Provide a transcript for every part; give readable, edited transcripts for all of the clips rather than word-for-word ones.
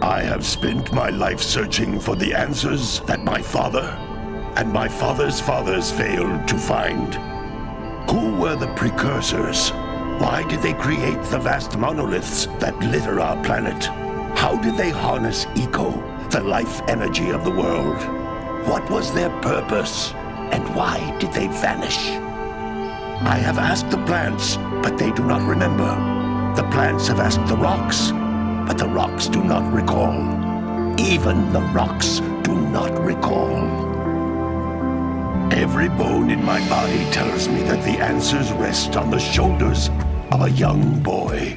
I have spent my life searching for the answers that my father and my father's fathers failed to find. Who were the precursors? Why did they create the vast monoliths that litter our planet? How did they harness eco, the life energy of the world? What was their purpose? And why did they vanish? I have asked the plants, but they do not remember. The plants have asked the rocks, but the rocks do not recall. Even the rocks do not recall. Every bone in my body tells me that the answers rest on the shoulders of a young boy.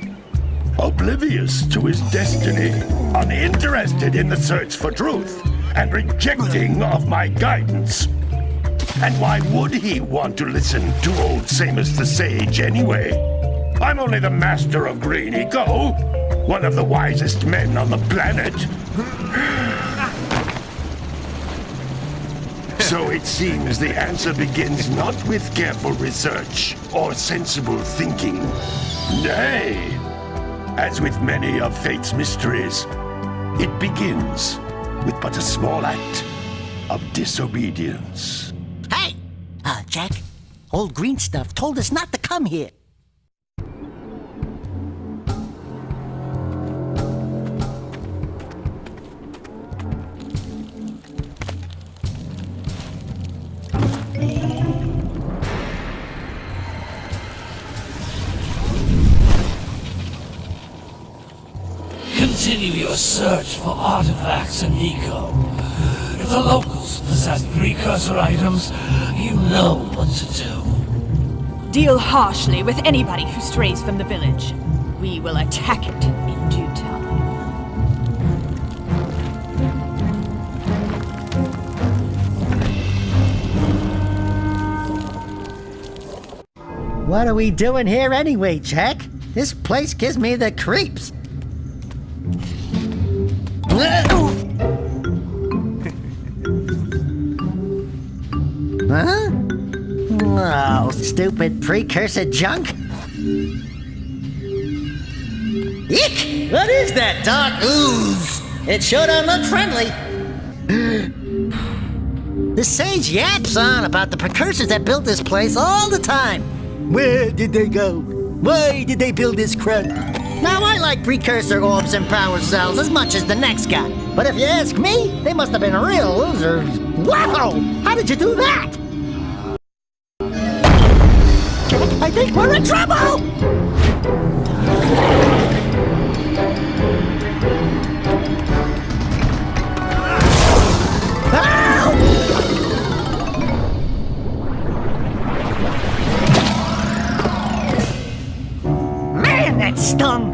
Oblivious to his destiny, uninterested in the search for truth, and rejecting of my guidance. And why would he want to listen to old Samus the Sage anyway? I'm only the master of green eco, one of the wisest men on the planet. So it seems the answer begins not with careful research or sensible thinking. Nay, as with many of fate's mysteries, it begins with but a small act of disobedience. Hey! Jack, old green stuff told us not to come here. Continue your search for artifacts and eco. If the locals possess precursor items, you know what to do. Deal harshly with anybody who strays from the village. We will attack it in due time. What are we doing here anyway, Jack? This place gives me the creeps. Huh? Oh, stupid precursor junk. Eek! What is that dark ooze? It sure don't look friendly. The sage yaps on about the precursors that built this place all the time. Where did they go? Why did they build this crud? Now, I like precursor orbs and power cells as much as the next guy. But if you ask me, they must have been real losers. Wow! How did you do that? Jack, I think we're in trouble! Man, that stung!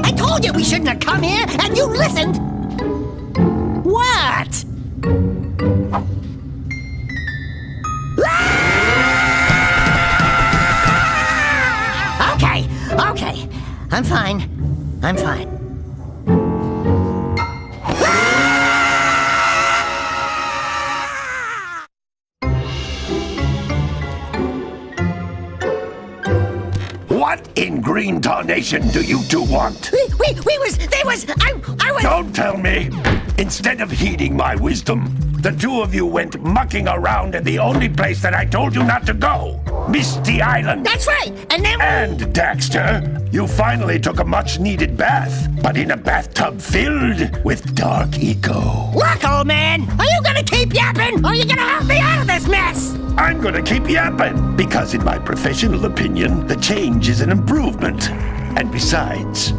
I told you we shouldn't have come here, and you listened! What? Okay. I'm fine. What in green tarnation do you two want? I was... Don't tell me! Instead of heeding my wisdom, the two of you went mucking around in the only place that I told you not to go! Misty Island! That's right! And then... And, Daxter, you finally took a much-needed bath, but in a bathtub filled with dark eco. Look, old man! Are you gonna keep yapping, or are you gonna help me out of this mess? I'm gonna keep yapping, because in my professional opinion, the change is an improvement. And besides,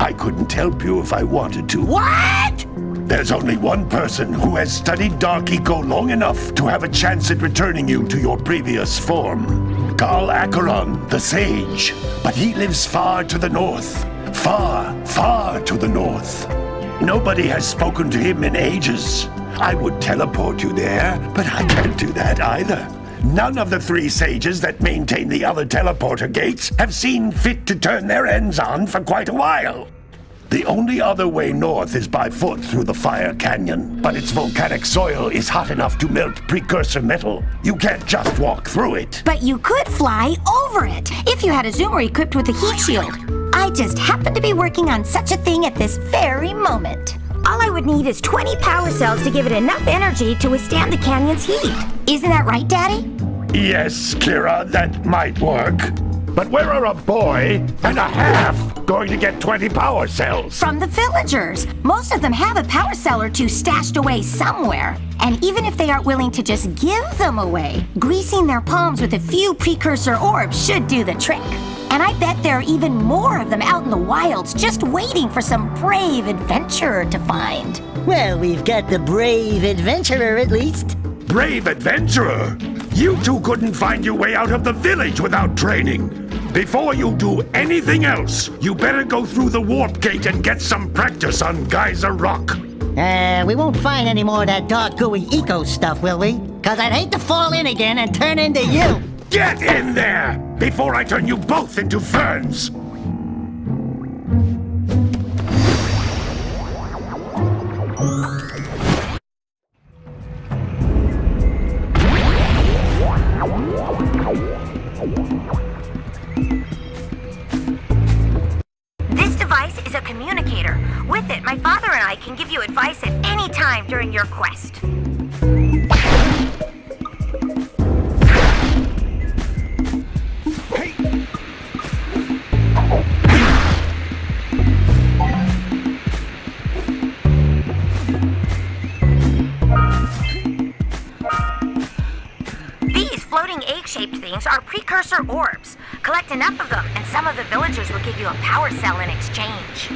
I couldn't help you if I wanted to. What? There's only one person who has studied Dark Eco long enough to have a chance at returning you to your previous form. Karl Acheron, the Sage. But he lives far to the north. Far, far to the north. Nobody has spoken to him in ages. I would teleport you there, but I can't do that either. None of the 3 sages that maintain the other teleporter gates have seen fit to turn their ends on for quite a while. The only other way north is by foot through the Fire Canyon, but its volcanic soil is hot enough to melt precursor metal. You can't just walk through it. But you could fly over it if you had a zoomer equipped with a heat shield. I just happen to be working on such a thing at this very moment. All I would need is 20 power cells to give it enough energy to withstand the canyon's heat. Isn't that right, Daddy? Yes, Kira, that might work. But where are a boy and a half going to get 20 power cells? From the villagers. Most of them have a power cell or 2 stashed away somewhere. And even if they aren't willing to just give them away, greasing their palms with a few precursor orbs should do the trick. And I bet there are even more of them out in the wilds just waiting for some brave adventurer to find. Well, we've got the brave adventurer at least. Brave adventurer! You two couldn't find your way out of the village without training. Before you do anything else, you better go through the warp gate and get some practice on Geyser Rock. We won't find any more of that dark gooey eco stuff, will we? 'Cause I'd hate to fall in again and turn into you. Get in there before I turn you both into ferns. This device is a communicator. With it, my father and I can give you advice at any time during your quest. Egg-shaped things are precursor orbs. Collect enough of them, and some of the villagers will give you a power cell in exchange.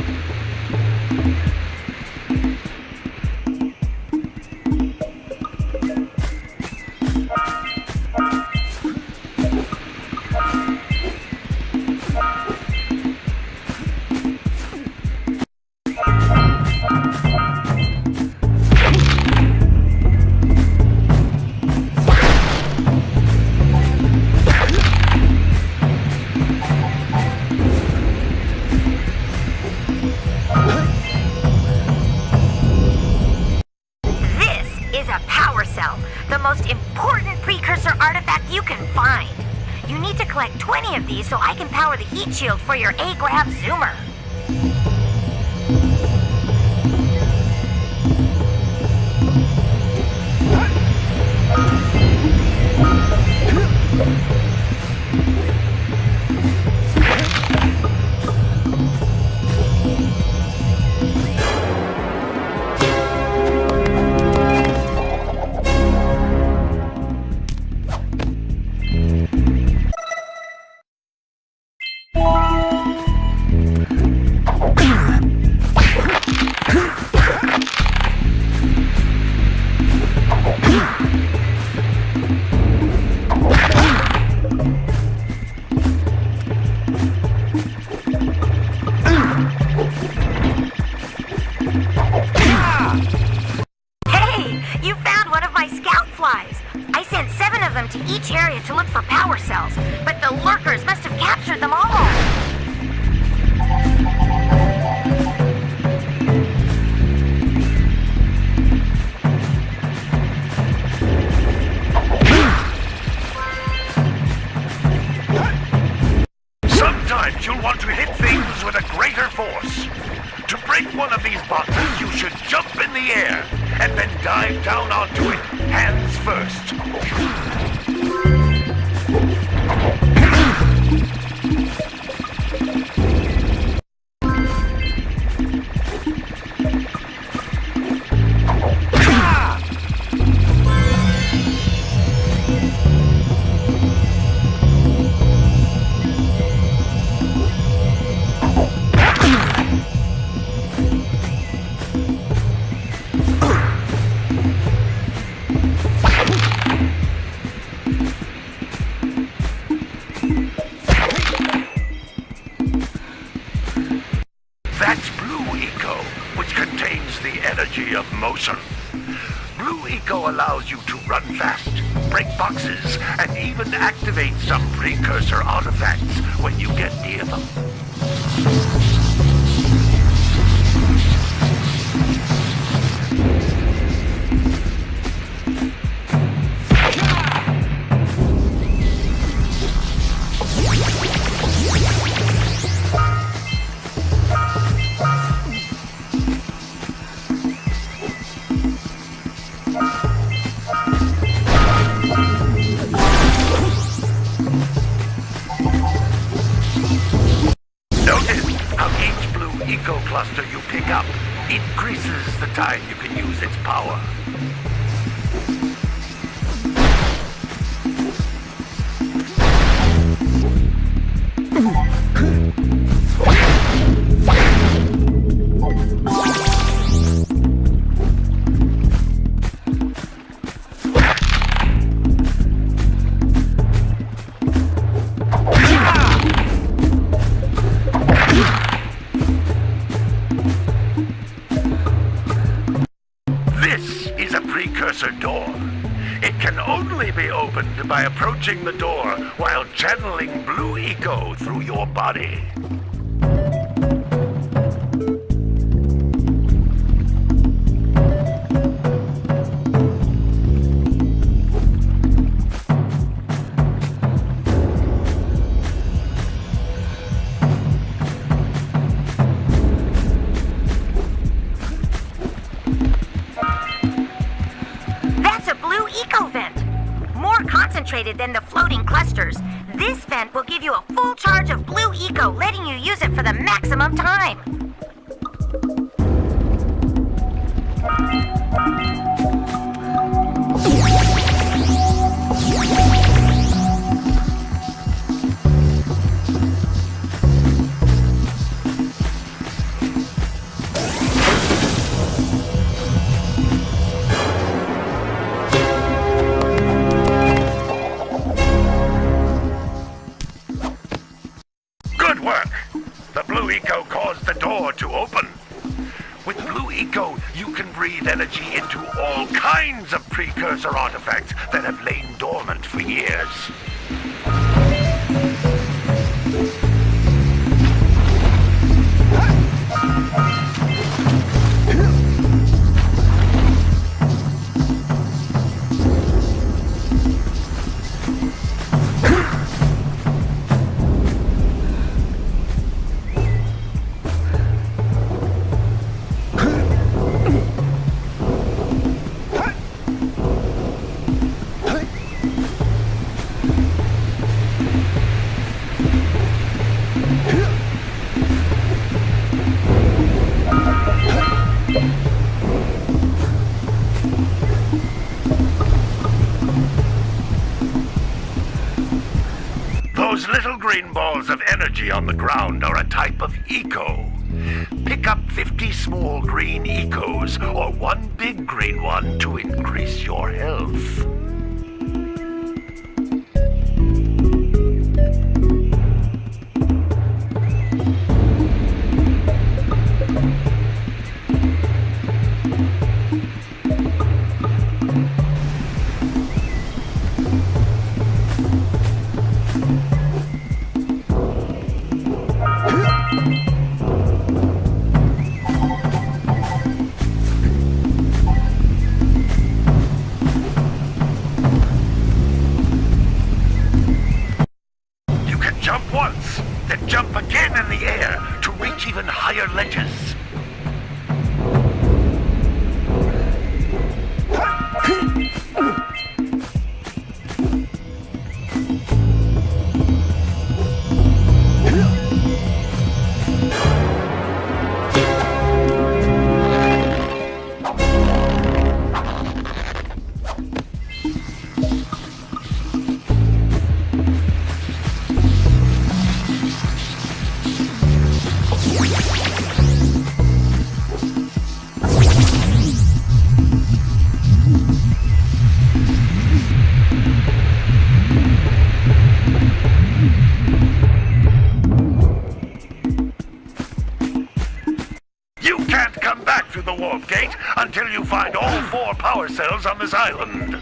So I can power the heat shield for your A-Grab zoomer. To each area to look for power cells, but the lurkers must have captured them all. Sometimes you'll want to hit things with a greater force. To break one of these boxes, you should jump in the air and then dive down onto it, hands first. That's Blue Eco, which contains the energy of motion. Blue Eco allows you to run fast, break boxes, and even activate some precursor artifacts when you get near them. Cluster you pick up increases the time you can use its power. Precursor door. It can only be opened by approaching the door while channeling Blue Eco through your body. Than the floating clusters. This vent will give you a full charge of Blue Eco, letting you use it for the maximum time. Energy into all kinds of precursor artifacts that have lain dormant for years. Those little green balls of energy on the ground are a type of eco. Pick up 50 small green ecos or one big green one to increase your health. the warp gate until you find all 4 power cells on this island.